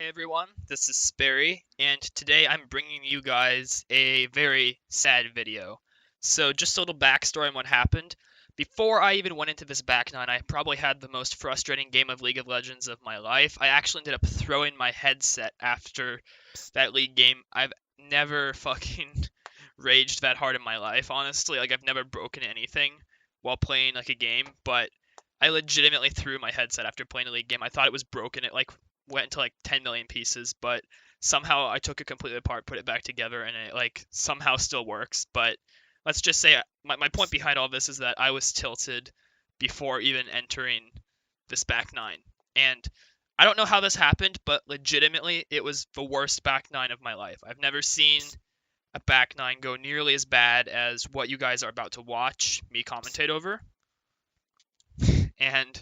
Hey everyone, this is Sperry, and today I'm bringing you guys a very sad video. So just a little backstory on what happened. Before I even went into this back nine, I probably had the most frustrating game of League of Legends of my life. I actually ended up throwing my headset after that league game. I've never fucking raged that hard in my life, honestly. Like, I've never broken anything while playing like a game, but I legitimately threw my headset after playing a league game. I thought it was broken. It like went into like 10 million pieces, but somehow I took it completely apart, put it back together, and it like somehow still works. But let's just say my point behind all this is that I was tilted before even entering this back nine. And I don't know how this happened, but legitimately it was the worst back nine of my life. I've never seen a back nine go nearly as bad as what you guys are about to watch me commentate over. And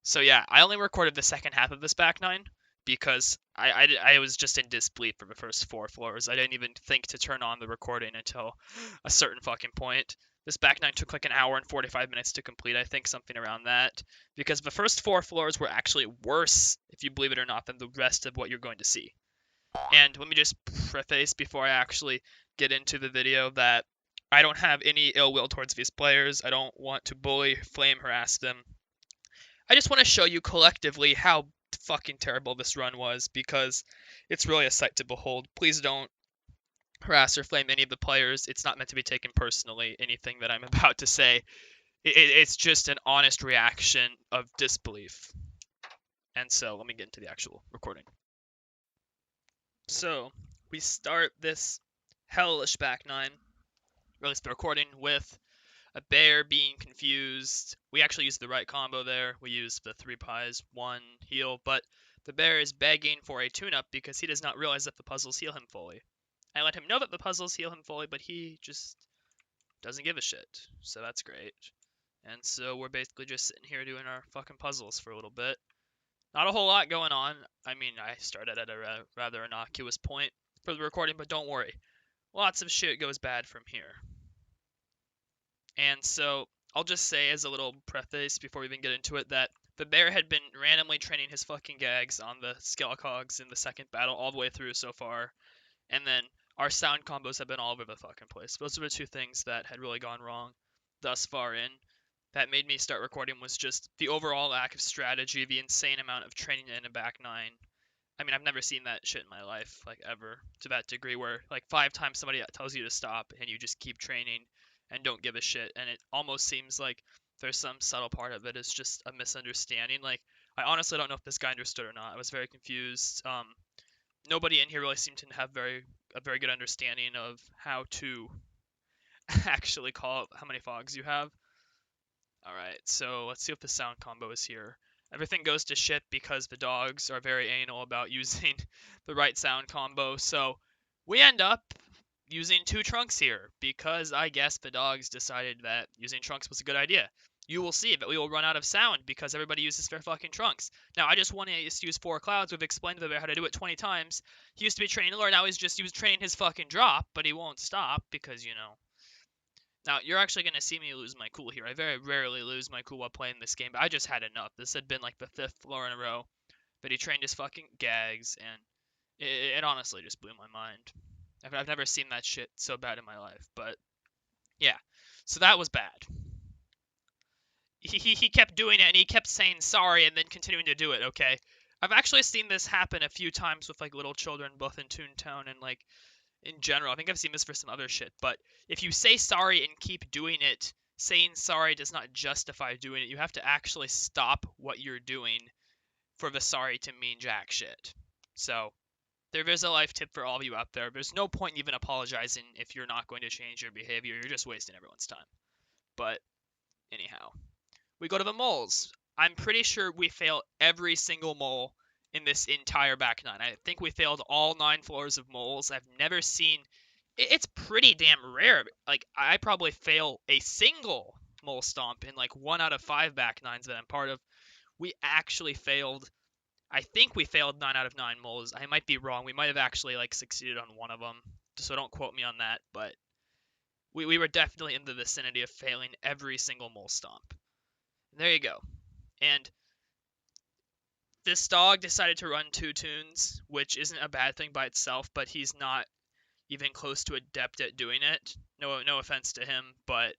so yeah, I only recorded the second half of this back nine because I was just in disbelief for the first 4 floors. I didn't even think to turn on the recording until a certain fucking point. This back nine took like an hour and 45 minutes to complete, I think, something around that. Because the first 4 floors were actually worse, if you believe it or not, than the rest of what you're going to see. And let me just preface before I actually get into the video that I don't have any ill will towards these players. I don't want to bully, flame, harass them. I just want to show you collectively how fucking terrible this run was because it's really a sight to behold. Please don't harass or flame any of the players. It's not meant to be taken personally, anything that I'm about to say. It's just an honest reaction of disbelief. And so let me get into the actual recording. So we start this hellish back nine, or at least the recording, with a bear being confused. We actually used the right combo there. We used the 3 pies, 1 heal, but the bear is begging for a tune-up because he does not realize that the puzzles heal him fully. I let him know that the puzzles heal him fully, but he just doesn't give a shit. So that's great. And so we're basically just sitting here doing our fucking puzzles for a little bit. Not a whole lot going on. I mean, I started at a rather innocuous point for the recording, but don't worry. Lots of shit goes bad from here. And so I'll just say as a little preface before we even get into it that the bear had been randomly training his fucking gags on the Skelecogs in the second battle all the way through so far. And then our sound combos have been all over the fucking place. Those are the two things that had really gone wrong thus far in. That made me start recording was just the overall lack of strategy, the insane amount of training in a back nine. I mean, I've never seen that shit in my life, like, ever, to that degree, where, like, 5 times somebody tells you to stop, and you just keep training and don't give a shit, and it almost seems like there's some subtle part of it is just a misunderstanding. Like, I honestly don't know if this guy understood or not. I was very confused. Nobody in here really seemed to have a very good understanding of how to actually call how many fogs you have. Alright, so let's see if the sound combo is here. Everything goes to shit because the dogs are very anal about using the right sound combo, so we end up using 2 trunks here, because I guess the dogs decided that using trunks was a good idea. You will see that we will run out of sound because everybody uses their fucking trunks. Now, I just want to use 4 clouds. We've explained to the bear how to do it 20 times. He used to be training lore, now he was training his fucking drop, but he won't stop because, you know. Now, you're actually going to see me lose my cool here. I very rarely lose my cool while playing this game, but I just had enough. This had been like the 5th floor in a row that he trained his fucking gags, and it honestly just blew my mind. I've never seen that shit so bad in my life, but yeah. So that was bad. He kept doing it, and he kept saying sorry and then continuing to do it, okay? I've actually seen this happen a few times with, like, little children, both in Toontown and, like, in general. I think I've seen this for some other shit, but if you say sorry and keep doing it, saying sorry does not justify doing it. You have to actually stop what you're doing for the sorry to mean jack shit. So there is a life tip for all of you out there. There's no point in even apologizing if you're not going to change your behavior. You're just wasting everyone's time. But anyhow, we go to the moles. I'm pretty sure we fail every single mole in this entire back nine. I think we failed all 9 floors of moles. I've never seen... It's pretty damn rare. Like, I probably fail a single mole stomp in, like, 1 out of 5 back nines that I'm part of. We actually failed... I think we failed 9 out of 9 moles. I might be wrong. We might have actually, like, succeeded on one of them. So don't quote me on that. But we were definitely in the vicinity of failing every single mole stomp. There you go. And This dog decided to run 2 tunes, which isn't a bad thing by itself, but he's not even close to adept at doing it. No offense to him, but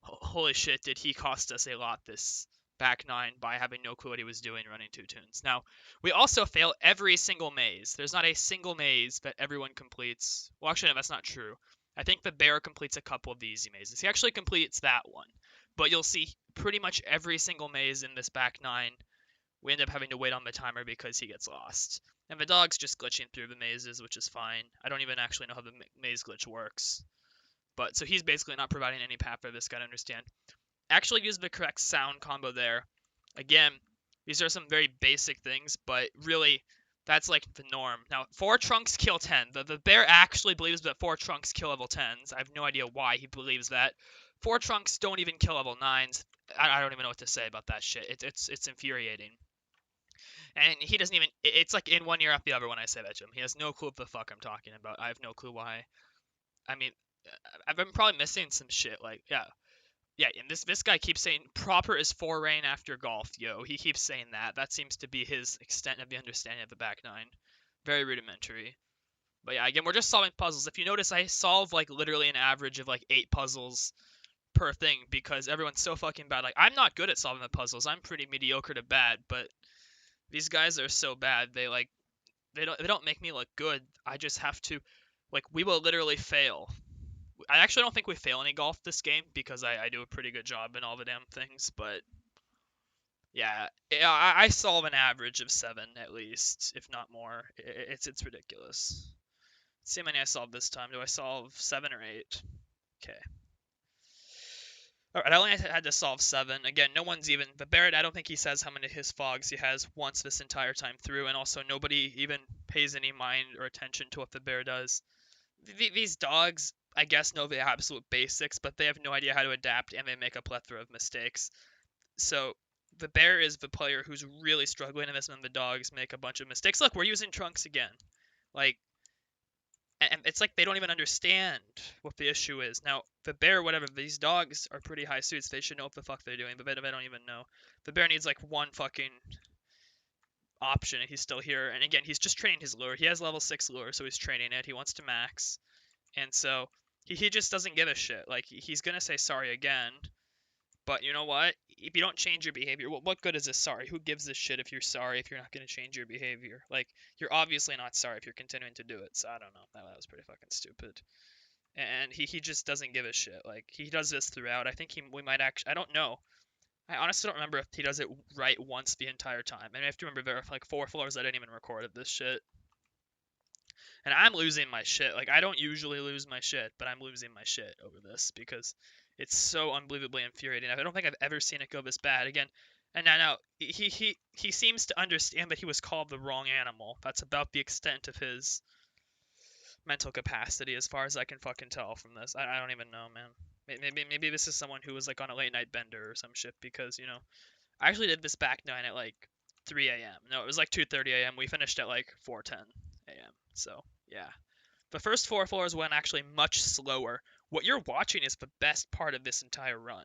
holy shit, did he cost us a lot this back 9 by having no clue what he was doing running 2 tunes. Now, we also fail every single maze. There's not a single maze that everyone completes. Well, actually, no, that's not true. I think the bear completes a couple of the easy mazes. He actually completes that one. But you'll see pretty much every single maze in this back 9, we end up having to wait on the timer because he gets lost. And the dog's just glitching through the mazes, which is fine. I don't even actually know how the maze glitch works. But so he's basically not providing any path for this guy to understand. Actually use the correct sound combo there. Again, these are some very basic things, but really, that's like the norm. Now, 4 trunks kill 10. The bear actually believes that 4 trunks kill level 10s. I have no idea why he believes that. 4 trunks don't even kill level 9s. I don't even know what to say about that shit. It's infuriating. And he doesn't even, it's like in one ear out the other when I say that to him. He has no clue what the fuck I'm talking about. I have no clue why. I mean, I've been probably missing some shit. Like, yeah, and this guy keeps saying proper is 4 rain after golf, yo. He keeps saying that. That seems to be his extent of the understanding of the back 9. Very rudimentary. But yeah, again, we're just solving puzzles. If you notice, I solve like literally an average of like 8 puzzles per thing because everyone's so fucking bad. Like, I'm not good at solving the puzzles. I'm pretty mediocre to bad, but these guys are so bad. They don't make me look good. I just have to, like, we will literally fail. I actually don't think we fail any golf this game because I do a pretty good job in all the damn things, but yeah, I solve an average of 7 at least, if not more. It's ridiculous. Let's see how many I solved this time. Do I solve 7 or 8? Okay. Alright, I only had to solve 7. Again, no one's even... But Barrett, I don't think he says how many of his fogs he has once this entire time through, and also nobody even pays any mind or attention to what the bear does. These dogs, I guess, know the absolute basics, but they have no idea how to adapt, and they make a plethora of mistakes. So, the bear is the player who's really struggling in this, and the dogs make a bunch of mistakes. Look, we're using trunks again. Like... And it's like they don't even understand what the issue is. Now, the bear, whatever, these dogs are pretty high suits. They should know what the fuck they're doing, but they don't even know. The bear needs like one fucking option, and he's still here. And again, he's just training his lure. He has level 6 lure, so he's training it. He wants to max. And so he just doesn't give a shit. Like, he's going to say sorry again. But you know what? If you don't change your behavior, what good is this sorry? Who gives a shit if you're sorry if you're not going to change your behavior? Like, you're obviously not sorry if you're continuing to do it. So I don't know. That was pretty fucking stupid. And he just doesn't give a shit. Like, he does this throughout. I think we might actually... I don't know. I honestly don't remember if he does it right once the entire time. And I have to remember there are like 4 floors I didn't even record of this shit. And I'm losing my shit. Like, I don't usually lose my shit, but I'm losing my shit over this because it's so unbelievably infuriating. I don't think I've ever seen it go this bad. Again, and now he seems to understand that he was called the wrong animal. That's about the extent of his mental capacity as far as I can fucking tell from this. I don't even know, man. Maybe this is someone who was like on a late night bender or some shit because, you know, I actually did this back 9 at like 3 a.m. No, it was like 2:30 a.m. We finished at like 4:10 a.m. So, yeah. The first 4 floors went actually much slower. What you're watching is the best part of this entire run.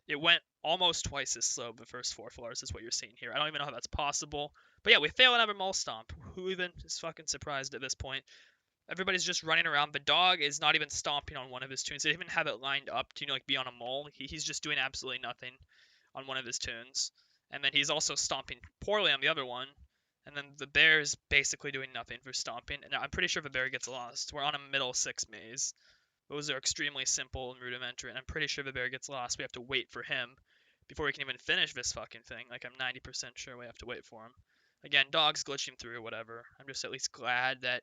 It went almost twice as slow the first 4 floors is what you're seeing here. I don't even know how that's possible. But yeah, we fail another mole stomp. Who even is fucking surprised at this point? Everybody's just running around. The dog is not even stomping on one of his tunes. They didn't even have it lined up to, you know, like be on a mole. He's just doing absolutely nothing on one of his tunes. And then he's also stomping poorly on the other one. And then the bear is basically doing nothing for stomping. And I'm pretty sure the bear gets lost. We're on a middle 6 maze. Those are extremely simple and rudimentary. And I'm pretty sure the bear gets lost. We have to wait for him before we can even finish this fucking thing. Like, I'm 90% sure we have to wait for him. Again, dog's glitching through or whatever. I'm just at least glad that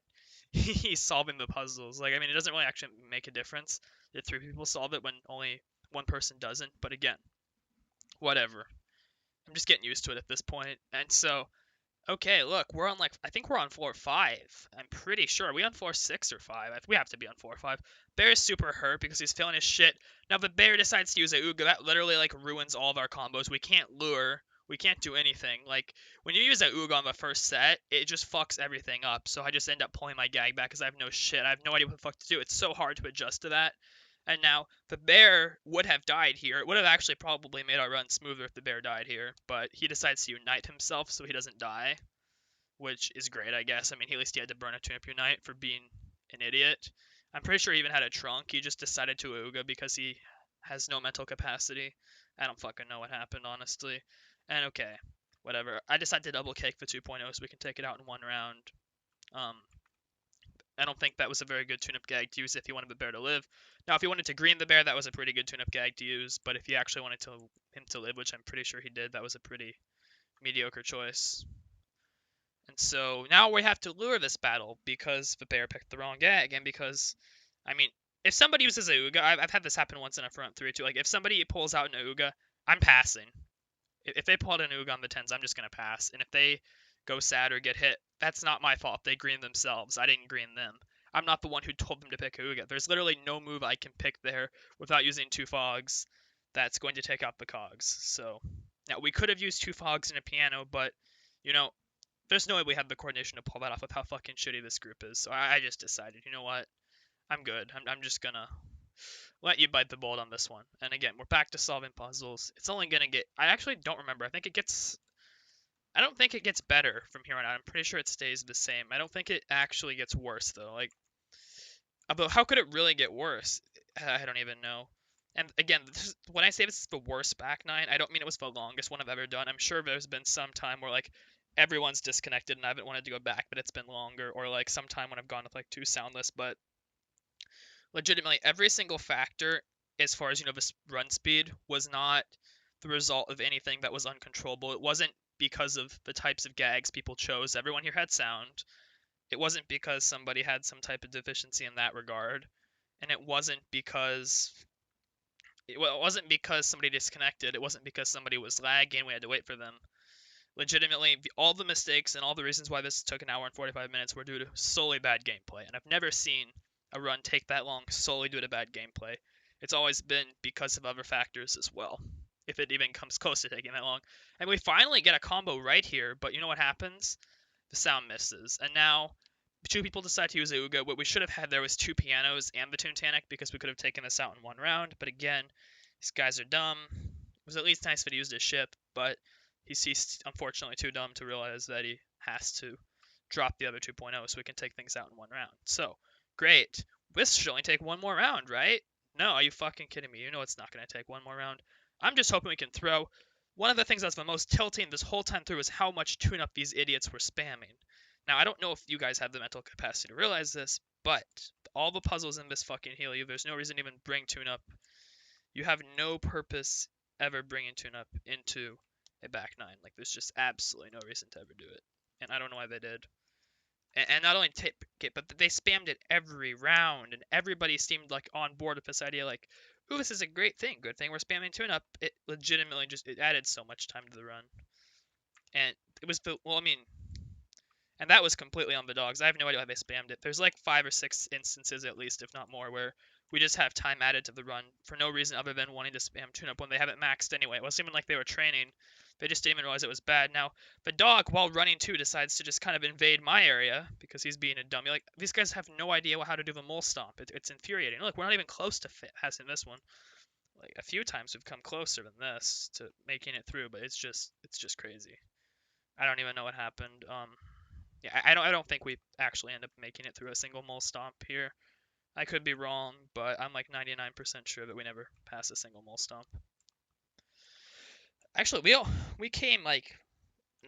he's solving the puzzles. Like, I mean, it doesn't really actually make a difference if 3 people solve it when only 1 person doesn't. But again, whatever. I'm just getting used to it at this point. And so, okay, look, we're on like, I think we're on floor 5. I'm pretty sure. Are we on floor 6 or 5? We have to be on floor 5. Bear is super hurt because he's feeling his shit. Now, the bear decides to use a Ooga. That literally, like, ruins all of our combos. We can't lure. We can't do anything. Like, when you use a Ooga on the first set, it just fucks everything up. So I just end up pulling my gag back because I have no shit. I have no idea what the fuck to do. It's so hard to adjust to that. And now the bear would have died here. It would have actually probably made our run smoother if the bear died here, but he decides to unite himself so he doesn't die, which is great, I guess. I mean, at least he had to burn a tune-up unite for being an idiot. I'm pretty sure he even had a trunk. He just decided to Ooga because he has no mental capacity. I don't fucking know what happened, honestly. And okay, whatever. I decided to double cake the 2.0 so we can take it out in one round. Um, I don't think that was a very good tune-up gag to use if you wanted the bear to live. Now, if you wanted to green the bear, that was a pretty good tune-up gag to use. But if you actually wanted him to live, which I'm pretty sure he did, that was a pretty mediocre choice. And so now we have to lure this battle because the bear picked the wrong gag, and because, I mean, if somebody uses a Ooga, I've had this happen once in a front three too. Like if somebody pulls out an Ooga, I'm passing. If they pull out an Ooga on the tens, I'm just gonna pass. And if they go sad or get hit, that's not my fault. They green themselves. I didn't green them. I'm not the one who told them to pick Ooga. There's literally no move I can pick there without using two fogs that's going to take out the cogs. So now we could have used two fogs and a piano, but you know, there's no way we have the coordination to pull that off with how fucking shitty this group is. So I just decided, you know what? I'm good. I'm just gonna let you bite the bullet on this one. And again, we're back to solving puzzles. It's only gonna get. I actually don't remember. I think it gets. I don't think it gets better from here on out. I'm pretty sure it stays the same. I don't think it actually gets worse though. Like, although how could it really get worse? I don't even know. And again, when I say this is the worst back nine, I don't mean it was the longest one I've ever done. I'm sure there's been some time where like everyone's disconnected and I haven't wanted to go back, but it's been longer, or like some time when I've gone with like two soundless. But legitimately, every single factor, as far as this run speed, was not the result of anything that was uncontrollable. It wasn't because of the types of gags people chose. Everyone here had sound. It wasn't because somebody had some type of deficiency in that regard, and it wasn't because somebody disconnected. It wasn't because somebody was lagging and we had to wait for them. Legitimately, all the mistakes and all the reasons why this took an hour and 45 minutes were due to solely bad gameplay. And I've never seen a run take that long solely due to bad gameplay. It's always been because of other factors as well, if it even comes close to taking that long. And we finally get a combo right here, but you know what happens? The sound misses. And now two people decide to use a Uga. What we should have had there was two pianos and the Toontanic because we could have taken this out in one round. But again, these guys are dumb. It was at least nice that he used his ship, but he's unfortunately too dumb to realize that he has to drop the other 2.0 so we can take things out in one round. So, great. This should only take one more round, right? No, are you fucking kidding me? You know it's not going to take one more round. I'm just hoping we can throw. One of the things that's the most tilting this whole time through is how much tune-up these idiots were spamming. Now, I don't know if you guys have the mental capacity to realize this, but all the puzzles in this fucking heal you, there's no reason to even bring tune-up. You have no purpose ever bringing tune-up into a back nine. Like, there's just absolutely no reason to ever do it. And I don't know why they did. And not only take it, but they spammed it every round, and everybody seemed like on board with this idea, like, ooh, this is a great thing. Good thing we're spamming tune-up. It legitimately it added so much time to the run. And it was and that was completely on the dogs. I have no idea why they spammed it. There's like 5 or 6 instances at least, if not more, where we just have time added to the run for no reason other than wanting to spam tune-up when they have it maxed anyway. It wasn't even like they were training. They just didn't even realize it was bad. Now, the dog, while running too, decides to just kind of invade my area because he's being a dummy. Like, these guys have no idea how to do the mole stomp. It's infuriating. Look, we're not even close to passing this one. Like, a few times we've come closer than this to making it through, but it's just crazy. I don't even know what happened. Yeah, I don't think we actually end up making it through a single mole stomp here. I could be wrong, but I'm like 99% sure that we never pass a single mole stomp. Actually, we came like,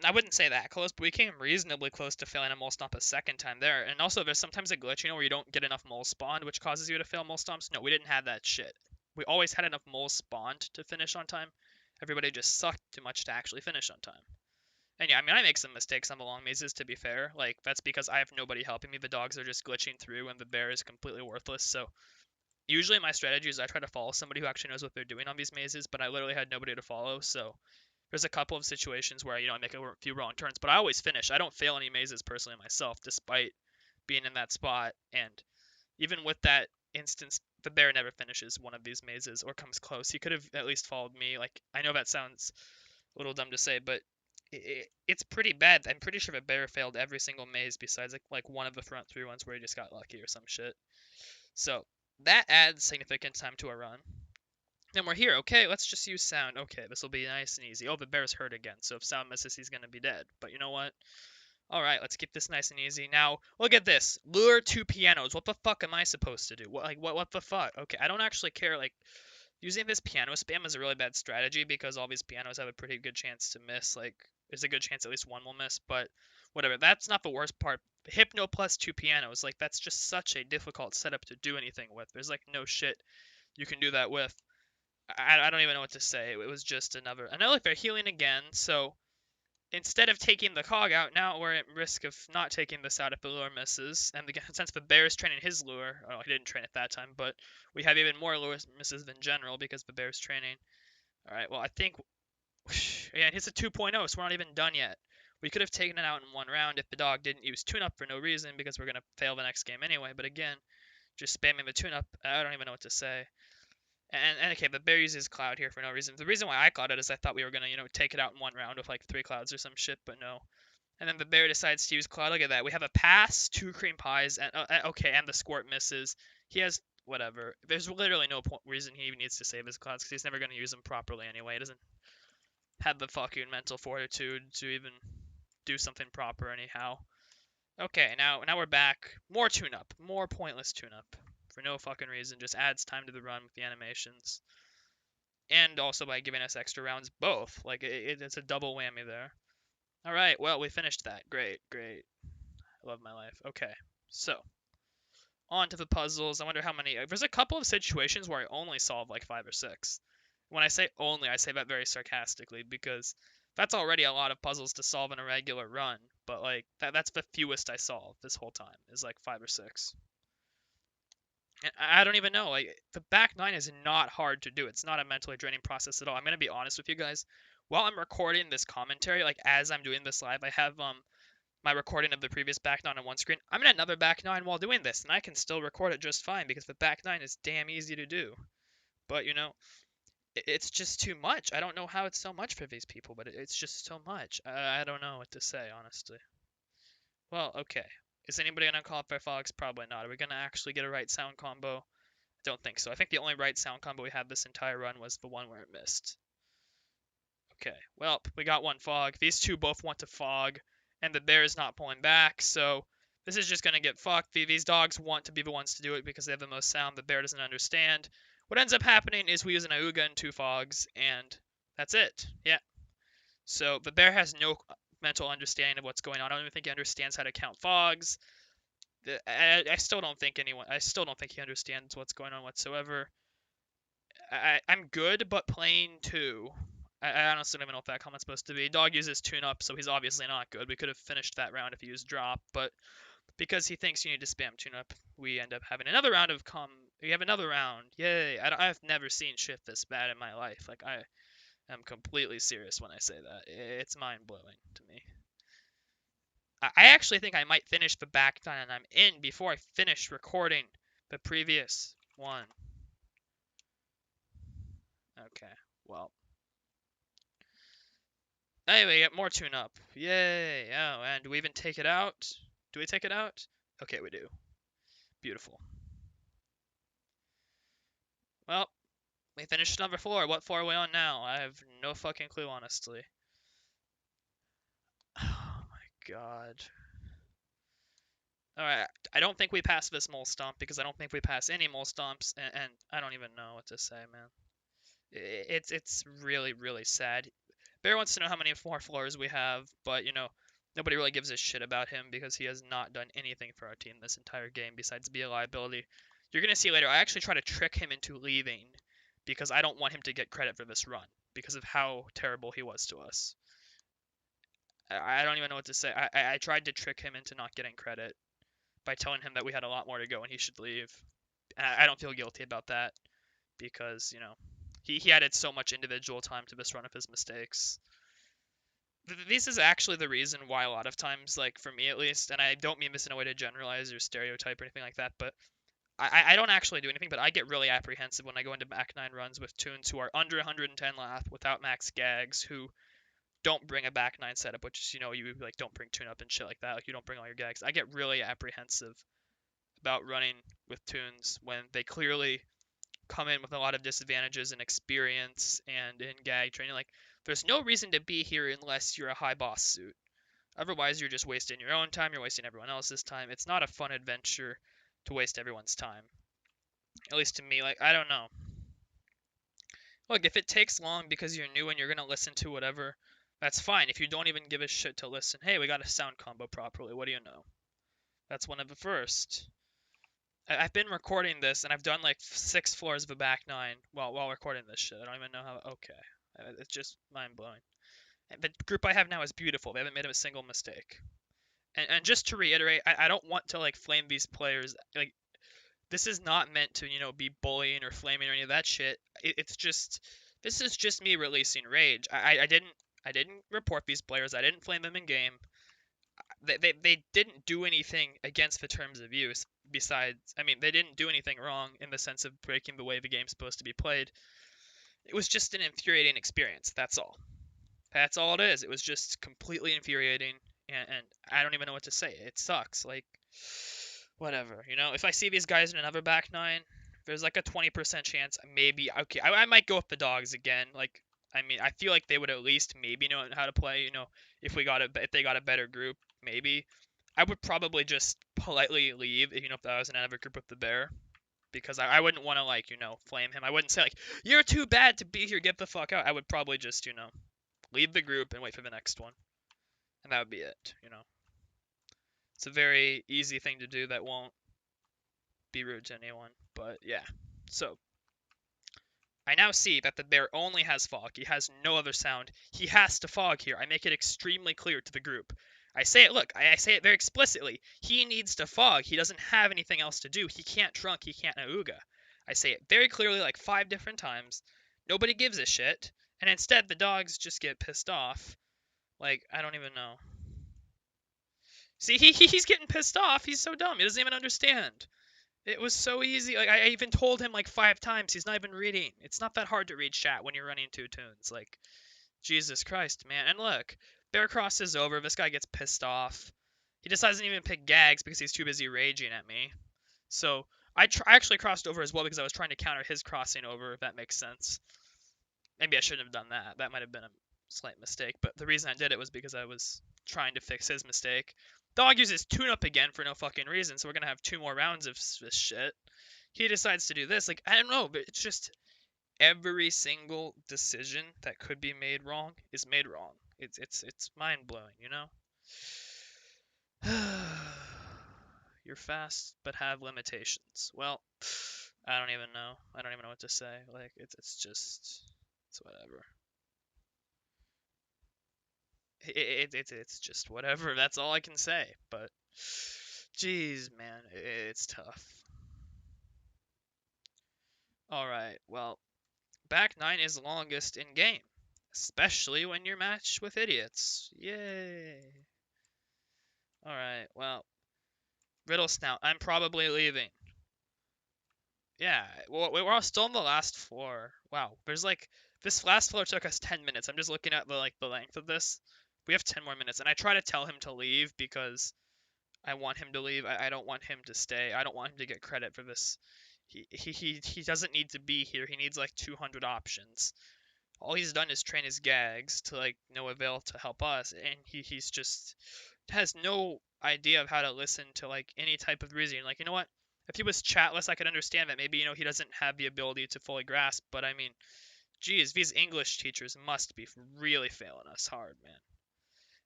I wouldn't say that close, but we came reasonably close to failing a mole stomp a second time there. And also, there's sometimes a glitch, where you don't get enough moles spawned, which causes you to fail mole stomps. No, we didn't have that shit. We always had enough moles spawned to finish on time. Everybody just sucked too much to actually finish on time. And yeah, I mean, I make some mistakes on the long mazes, to be fair. Like, that's because I have nobody helping me. The dogs are just glitching through, and the bear is completely worthless. So, usually my strategy is I try to follow somebody who actually knows what they're doing on these mazes, but I literally had nobody to follow. So, there's a couple of situations where, I make a few wrong turns, but I always finish. I don't fail any mazes personally myself, despite being in that spot. And even with that instance, the bear never finishes one of these mazes or comes close. He could have at least followed me. Like, I know that sounds a little dumb to say, but it's pretty bad. I'm pretty sure the bear failed every single maze besides like one of the front 3 ones where he just got lucky or some shit. So That adds significant time to a run. Then we're here. Okay, let's just use sound. Okay, this will be nice and easy. Oh, the bear's hurt again, so if sound misses, he's gonna be dead. But you know what? All right, let's keep this nice and easy. Now, look at this. Lure 2 pianos. What the fuck am I supposed to do? What the fuck? Okay, I don't actually care. Like, using this piano spam is a really bad strategy because all these pianos have a pretty good chance to miss. Like, there's a good chance at least one will miss, but whatever. That's not the worst part. Hypno plus 2 pianos, like, that's just such a difficult setup to do anything with. There's, like, no shit you can do that with. I don't even know what to say. It was just another. And look, they're healing again, so instead of taking the cog out, now we're at risk of not taking this out if the lure misses. And since the bear is training his lure, oh, he didn't train it that time, but we have even more lure misses than general because the bear's training. All right, well, I think, yeah, it's a 2.0, so we're not even done yet. We could have taken it out in one round if the dog didn't use tune-up for no reason because we're going to fail the next game anyway. But again, just spamming the tune-up, I don't even know what to say. And okay, the bear uses cloud here for no reason. The reason why I clouded is I thought we were gonna, take it out in one round with like 3 clouds or some shit, but no. And then the bear decides to use cloud. Look at that. We have a pass, 2 cream pies, and okay, and the squirt misses. He has whatever. There's literally no reason he even needs to save his clouds because he's never gonna use them properly anyway. He doesn't have the fucking mental fortitude to even do something proper anyhow. Okay, now we're back. More tune-up, more pointless tune-up for no fucking reason. Just adds time to the run with the animations. And also by giving us extra rounds both. Like, it's a double whammy there. Alright, well, we finished that. Great, great. I love my life. Okay, so, on to the puzzles. I wonder how many... There's a couple of situations where I only solve like 5 or 6. When I say only, I say that very sarcastically, because that's already a lot of puzzles to solve in a regular run. But, like, that's the fewest I solve this whole time, is like 5 or 6. I don't even know. Like, the back 9 is not hard to do. It's not a mentally draining process at all. I'm gonna be honest with you guys. While I'm recording this commentary, like as I'm doing this live, I have my recording of the previous back 9 on one screen. I'm in another back 9 while doing this, and I can still record it just fine because the back 9 is damn easy to do. But it's just too much. I don't know how it's so much for these people, but it's just so much. I don't know what to say, honestly. Well, okay. Is anybody gonna call up their fogs? Probably not. Are we gonna actually get a right sound combo? Don't think so. I think the only right sound combo we had this entire run was the one where it missed. Okay, well, we got one fog. These two both want to fog, and the bear is not pulling back, so this is just going to get fucked. These dogs want to be the ones to do it because they have the most sound. The bear doesn't understand. What ends up happening is we use an Auga and 2 fogs, and that's it. Yeah. So the bear has no mental understanding of what's going on. I don't even think he understands how to count fogs. I still don't think he understands what's going on whatsoever. I'm good, but playing 2. I honestly don't even know what that comment's supposed to be. Dog uses tune-up, so he's obviously not good. We could have finished that round if he used drop, but because he thinks you need to spam tune-up, we end up having another round of We have another round. Yay! I've never seen shift this bad in my life. Like, I am completely serious when I say that. It's mind-blowing to me. I actually think I might finish the back 9 and I'm in before I finish recording the previous one. Okay, well. Anyway, we get more tune-up. Yay! Oh, and do we even take it out? Do we take it out? Okay, we do. Beautiful. Well, we finished number 4. What floor are we on now? I have no fucking clue, honestly. Oh my god. Alright, I don't think we pass this mole stomp because I don't think we pass any mole stomps, and I don't even know what to say, man. It's really, really sad. Bear wants to know how many more floors we have, but, nobody really gives a shit about him because he has not done anything for our team this entire game besides be a liability. You're going to see later, I actually try to trick him into leaving because I don't want him to get credit for this run because of how terrible he was to us. I don't even know what to say. I tried to trick him into not getting credit by telling him that we had a lot more to go and he should leave. I don't feel guilty about that because, he added so much individual time to this run of his mistakes. This is actually the reason why a lot of times, like for me at least, and I don't mean this in a way to generalize or stereotype or anything like that, but I don't actually do anything, but I get really apprehensive when I go into back 9 runs with tunes who are under 110 lath without max gags, who don't bring a back 9 setup, which is, you like don't bring tune up and shit like that, like you don't bring all your gags. I get really apprehensive about running with tunes when they clearly come in with a lot of disadvantages in experience and in gag training. Like, there's no reason to be here unless you're a high boss suit. Otherwise, you're just wasting your own time, you're wasting everyone else's time. It's not a fun adventure to waste everyone's time. At least to me, like, I don't know. Look, if it takes long because you're new and you're gonna listen to whatever, that's fine. If you don't even give a shit to listen, hey, we got a sound combo properly, what do you know? That's one of the first. I've been recording this, and I've done like 6 floors of a back 9 while recording this shit. I don't even know how. Okay. It's just mind-blowing. The group I have now is beautiful. They haven't made a single mistake. And just to reiterate, I don't want to like flame these players. Like, this is not meant to, be bullying or flaming or any of that shit. It's just, this is just me releasing rage. I didn't report these players. I didn't flame them in game. They didn't do anything against the terms of use. Besides, I mean, they didn't do anything wrong in the sense of breaking the way the game's supposed to be played. It was just an infuriating experience. That's all. That's all it is. It was just completely infuriating, and I don't even know what to say. It sucks. Like, whatever. If I see these guys in another back 9, there's like a 20% chance maybe. Okay, I might go with the dogs again. Like, I mean, I feel like they would at least maybe know how to play. If they got a better group, maybe. I would probably just politely leave. If I was in another group with the bear, because I wouldn't want to flame him. I wouldn't say like, you're too bad to be here, get the fuck out. I would probably just leave the group and wait for the next one, and that would be it. It's a very easy thing to do that won't be rude to anyone, but yeah. So I now see that the bear only has fog. He has no other sound. He has to fog here. I make it extremely clear to the group. I say it, look, I say it very explicitly. He needs to fog. He doesn't have anything else to do. He can't trunk. He can't Auga. I say it very clearly like 5 different times. Nobody gives a shit. And instead, the dogs just get pissed off. Like, I don't even know. See, he's getting pissed off. He's so dumb. He doesn't even understand. It was so easy. Like, I even told him like 5 times. He's not even reading. It's not that hard to read chat when you're running 2 tunes. Like, Jesus Christ, man. And look, bear crosses over. This guy gets pissed off. He decides to even pick gags because he's too busy raging at me. So I actually crossed over as well because I was trying to counter his crossing over, if that makes sense. Maybe I shouldn't have done that. That might have been a slight mistake. But the reason I did it was because I was trying to fix his mistake. Dog uses tune-up again for no fucking reason, so we're gonna have 2 more rounds of this shit. He decides to do this. Like, I don't know, but it's just every single decision that could be made wrong is made wrong. It's mind-blowing, You're fast, but have limitations. Well, I don't even know. I don't even know what to say. Like, it's whatever. It's just whatever. That's all I can say. But, geez, man, it's tough. Alright, well, back 9 is longest in game. Especially when you're matched with idiots. Yay. Alright, well, Riddle Snout, I'm probably leaving. Yeah, well, we're all still on the last floor. Wow, there's like, this last floor took us 10 minutes. I'm just looking at the length of this. We have 10 more minutes, and I try to tell him to leave because I want him to leave. I don't want him to stay. I don't want him to get credit for this. He doesn't need to be here. He needs like 200 options. All he's done is train his gags to like no avail to help us, and he's just has no idea of how to listen to like any type of reasoning. Like, you know what? If he was chatless, I could understand that. Maybe, he doesn't have the ability to fully grasp, but I mean, geez, these English teachers must be really failing us hard, man.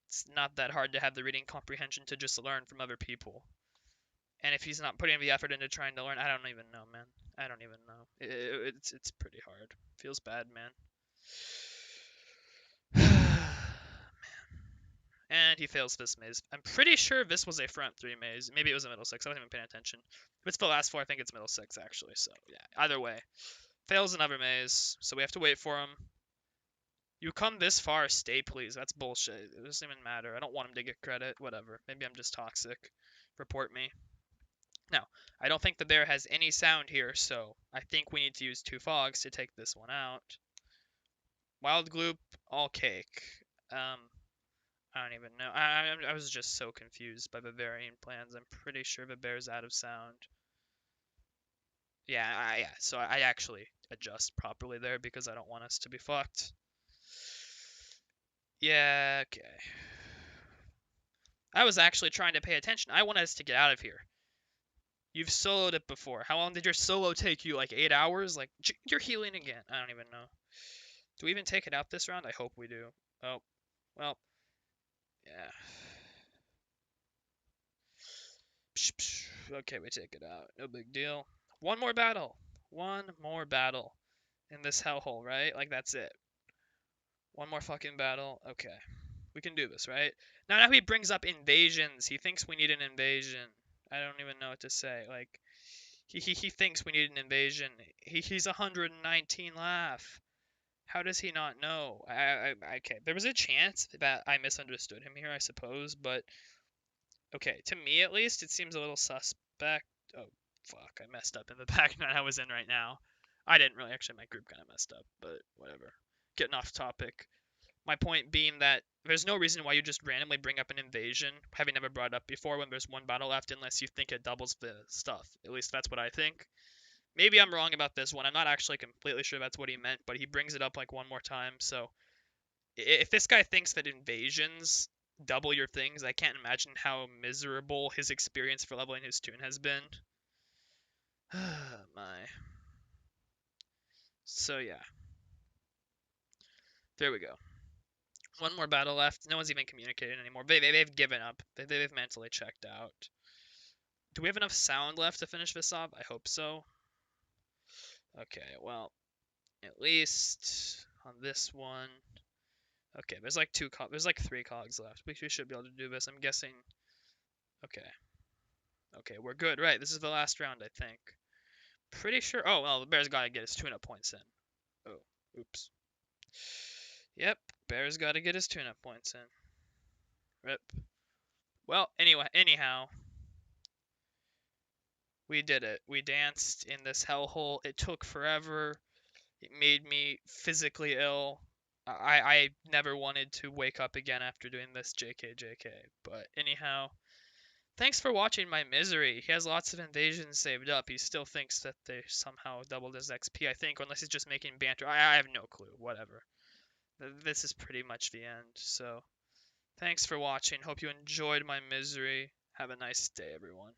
It's not that hard to have the reading comprehension to just learn from other people. And if he's not putting the effort into trying to learn, I don't even know, man. I don't even know. It's pretty hard. Feels bad, man. And he fails this maze. I'm pretty sure this was a front 3 maze. Maybe it was a middle 6. I wasn't even paying attention. If it's the last 4, I think it's middle 6, actually. So, yeah. Either way. Fails another maze. So we have to wait for him. You come this far, stay please. That's bullshit. It doesn't even matter. I don't want him to get credit. Whatever. Maybe I'm just toxic. Report me. Now, I don't think the bear has any sound here, so I think we need to use 2 fogs to take this one out. Wild Gloop, all cake. I don't even know. I was just so confused by Bavarian plans. I'm pretty sure Bavaria's out of sound. Yeah, so I actually adjust properly there because I don't want us to be fucked. Yeah, okay. I was actually trying to pay attention. I wanted us to get out of here. You've soloed it before. How long did your solo take you? Like 8 hours? Like, you're healing again. I don't even know. Do we even take it out this round? I hope we do. Oh, well, yeah. Psh, psh. Okay, we take it out. No big deal. One more battle. One more battle in this hellhole, right? Like, that's it. One more fucking battle. Okay. We can do this, right? Now he brings up invasions. He thinks we need an invasion. I don't even know what to say. Like, he thinks we need an invasion. He's 119 laugh. How does he not know? Okay, there was a chance that I misunderstood him here, I suppose, but okay, to me at least, it seems a little suspect. Oh, fuck, I messed up in the background I was in right now. I didn't really, actually, my group kind of messed up, but whatever. Getting off topic. My point being that there's no reason why you just randomly bring up an invasion, having never brought it up before when there's one battle left, unless you think it doubles the stuff. At least that's what I think. Maybe I'm wrong about this one. I'm not actually completely sure that's what he meant, but he brings it up like one more time. So if this guy thinks that invasions double your things, I can't imagine how miserable his experience for leveling his tune has been. My. So yeah, there we go. One more battle left. No one's even communicating anymore. They've given up. They've mentally checked out. Do we have enough sound left to finish this off? I hope so. Okay, well, at least on this one. Okay, there's like there's like 3 cogs left. We should be able to do this. I'm guessing. Okay. Okay, we're good. Right, this is the last round, I think. Pretty sure. Oh, well, the Bear's got to get his tune-up points in. Oh, oops. Yep, Bear's got to get his tune-up points in. Rip. Well, anyhow, we did it. We danced in this hellhole. It took forever. It made me physically ill. I never wanted to wake up again after doing this JK. But anyhow, thanks for watching my misery. He has lots of invasions saved up. He still thinks that they somehow doubled his XP, I think, unless he's just making banter. I have no clue. Whatever. This is pretty much the end. So, thanks for watching. Hope you enjoyed my misery. Have a nice day, everyone.